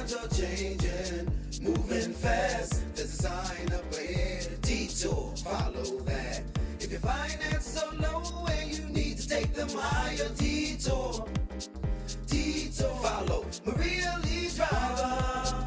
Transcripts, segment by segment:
Times are changing, moving fast. There's a sign up ahead, a detour, follow that. If your finances are low and you need to take them higher, detour, detour, follow Maria Lee Driver.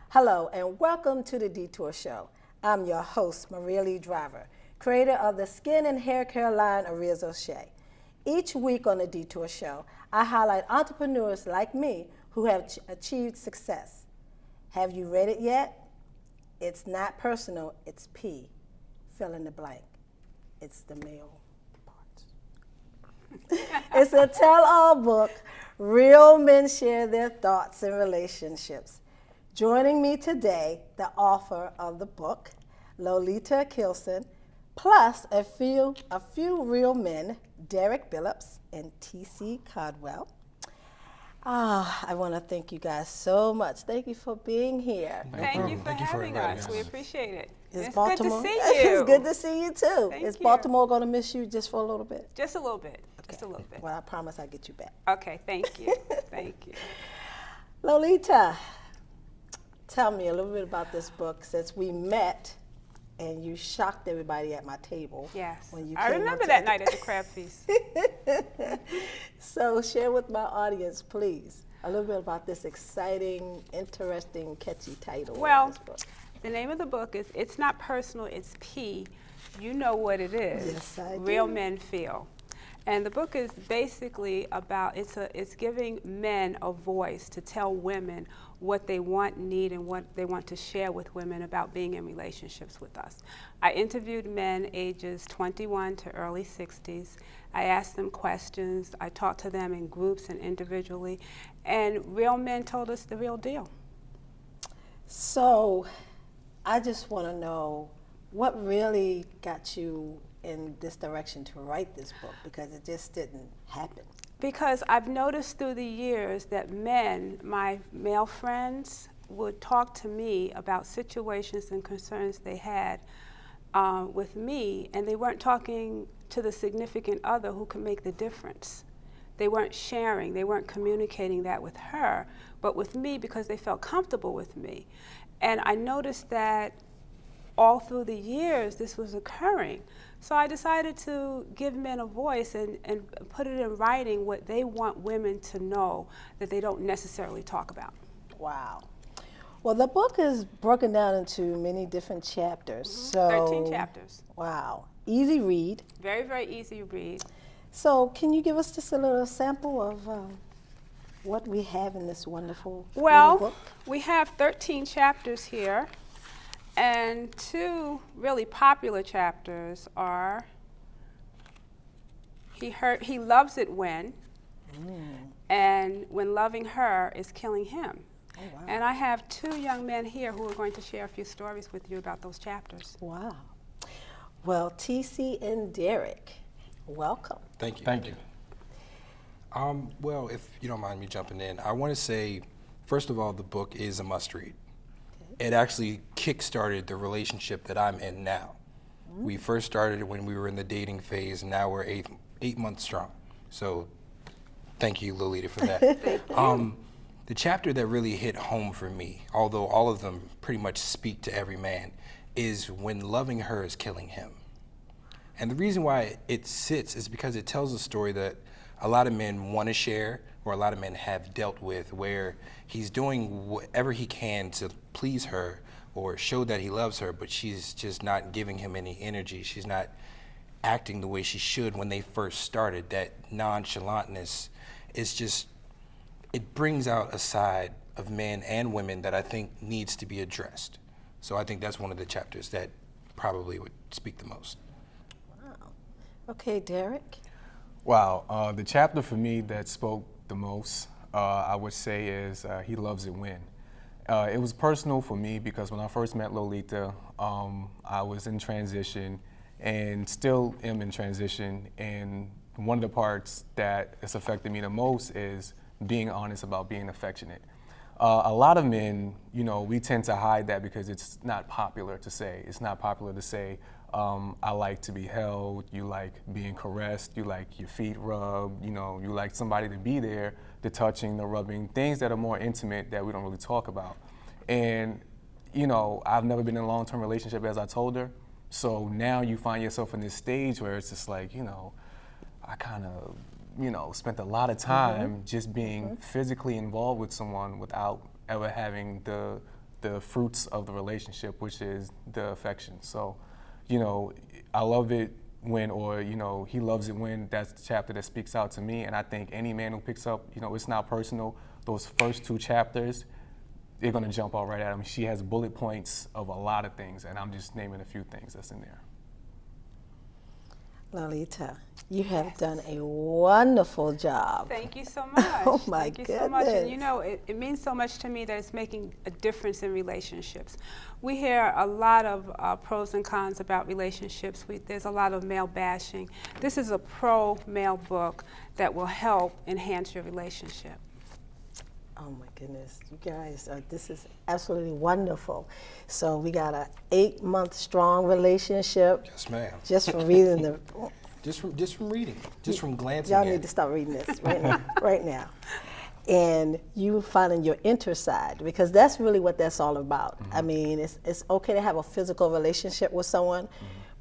Hello and welcome to the Detour Show. I'm your host, Maria Lee Driver, creator of the skin and hair care line Ariz O'Shea. Each week on the Detour Show, I highlight entrepreneurs like me who have achieved success. Have you read it yet? It's not personal, it's P. Fill in the blank. It's the male part. It's a tell-all book. Real men share their thoughts and relationships. Joining me today, the author of the book, Lolita Kilson, plus a few real men, Derek Billups and T.C. Caldwell. I want to thank you guys so much. Thank you for being here. Thank you for having us. We appreciate it. It's Baltimore, good to see you. It's good to see you too. Thank Is you. Baltimore going to miss you just for a little bit? Just a little bit. Okay. Just a little bit. Well, I promise I'll get you back. Okay, thank you. Thank you. Lolita, tell me a little bit about this book since we met and you shocked everybody at my table. Yes. When you I came remember up that to- night at the crab feast. So share with my audience, please, a little bit about this exciting, interesting, catchy title Well, of this book. The name of the book is It's Not Personal, It's P. You know what it is. Yes, I Real do. Men Feel. And the book is basically about, it's giving men a voice to tell women what they want, need, and what they want to share with women about being in relationships with us. I interviewed men ages 21 to early 60s. I asked them questions. I talked to them in groups and individually. And real men told us the real deal. So I just want to know what really got you in this direction to write this book, because it just didn't happen. Because I've noticed through the years that men, my male friends, would talk to me about situations and concerns they had with me, and they weren't talking to the significant other who could make the difference. They weren't sharing, they weren't communicating that with her, but with me because they felt comfortable with me. And I noticed that all through the years this was occurring. So I decided to give men a voice and put it in writing what they want women to know that they don't necessarily talk about. Wow. Well, the book is broken down into many different chapters. So 13 chapters. Wow. Easy read. Very, very easy to read. So can you give us just a little sample of what we have in this wonderful little Well, book? we have 13 chapters here, and two really popular chapters are He Loves It When, and When Loving Her is Killing Him. Oh, wow. And I have two young men here who are going to share a few stories with you about those chapters. Wow. Well, TC and Derek, welcome. Thank you. Thank you. Well, if you don't mind me jumping in, I want to say, first of all, the book is a must-read. It actually kick-started the relationship that I'm in now. We first started when we were in the dating phase, and now we're eight months strong. So thank you, Lolita, for that. The chapter that really hit home for me, although all of them pretty much speak to every man, is When Loving Her is Killing Him. And the reason why it sits is because it tells a story that a lot of men want to share, or a lot of men have dealt with, where he's doing whatever he can to please her or show that he loves her, but she's just not giving him any energy. She's not acting the way she should when they first started. That nonchalantness is just, it brings out a side of men and women that I think needs to be addressed. So I think that's one of the chapters that probably would speak the most. Wow. Okay, Derek. Wow, the chapter for me that spoke the most, I would say, is He Loves It When. It was personal for me because when I first met Lolita, I was in transition and still am in transition. And one of the parts that has affected me the most is being honest about being affectionate. A lot of men, we tend to hide that because it's not popular to say. It's not popular to say, I like to be held, you like being caressed, you like your feet rubbed, you know, you like somebody to be there, the touching, the rubbing, things that are more intimate that we don't really talk about. And, you know, I've never been in a long-term relationship, as I told her, so now you find yourself in this stage where it's just like, you know, I kind of, you know, spent a lot of time just being physically involved with someone without ever having the fruits of the relationship, which is the affection. So, you know, I love it when, or, you know, he loves it when, that's the chapter that speaks out to me. And I think any man who picks up, you know, It's Not Personal, those first 2 chapters, they're gonna jump out right at him. She has bullet points of a lot of things, and I'm just naming a few things that's in there. Lolita, you have done a wonderful job. Thank you so much. Oh my Thank you so much. And goodness. you know, it means so much to me that it's making a difference in relationships. We hear a lot of pros and cons about relationships. There's a lot of male bashing. This is a pro-male book that will help enhance your relationship. Oh my goodness, you guys, this is absolutely wonderful. So we got a 8-month strong relationship. Yes, ma'am. Just from reading the. Just from reading, just from glancing Y'all at need it. to start reading this right now, right now. And you finding your inner side, because that's really what that's all about. I mean, it's okay to have a physical relationship with someone,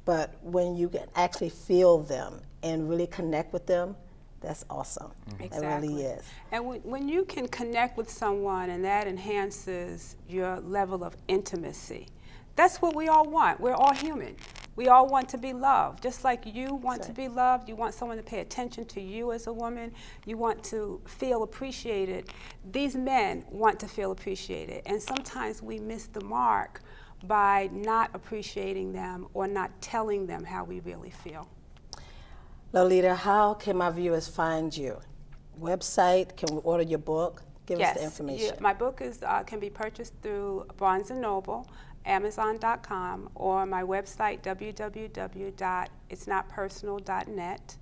but when you can actually feel them and really connect with them, that's awesome. Exactly. It really is. And when you can connect with someone and that enhances your level of intimacy, that's what we all want. We're all human. We all want to be loved. Just like you want to be loved, you want someone to pay attention to you as a woman, you want to feel appreciated. These men want to feel appreciated. And sometimes we miss the mark by not appreciating them or not telling them how we really feel. Lolita, how can my viewers find you? Website, can we order your book? Give us the information. My book can be purchased through Barnes & Noble, Amazon.com, or my website, www.itsnotpersonal.net.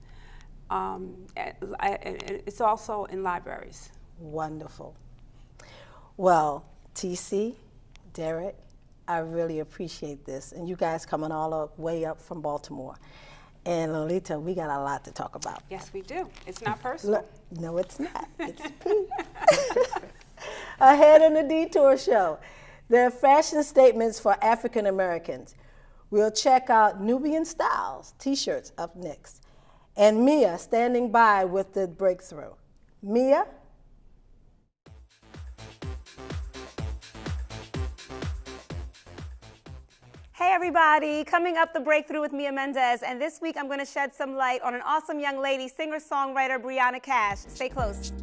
It's also in libraries. Wonderful. Well, TC, Derek, I really appreciate this. And you guys coming all the way up from Baltimore. And Lolita, we got a lot to talk about. Yes, we do. It's not personal. No, it's not. It's pink. Ahead on the Detour Show, there are fashion statements for African Americans. We'll check out Nubian Styles t-shirts up next. And Mia standing by with the breakthrough. Mia? Hey everybody, coming up, The Breakthrough with Mia Mendez, and this week I'm going to shed some light on an awesome young lady, singer-songwriter Brianna Cash. Stay close.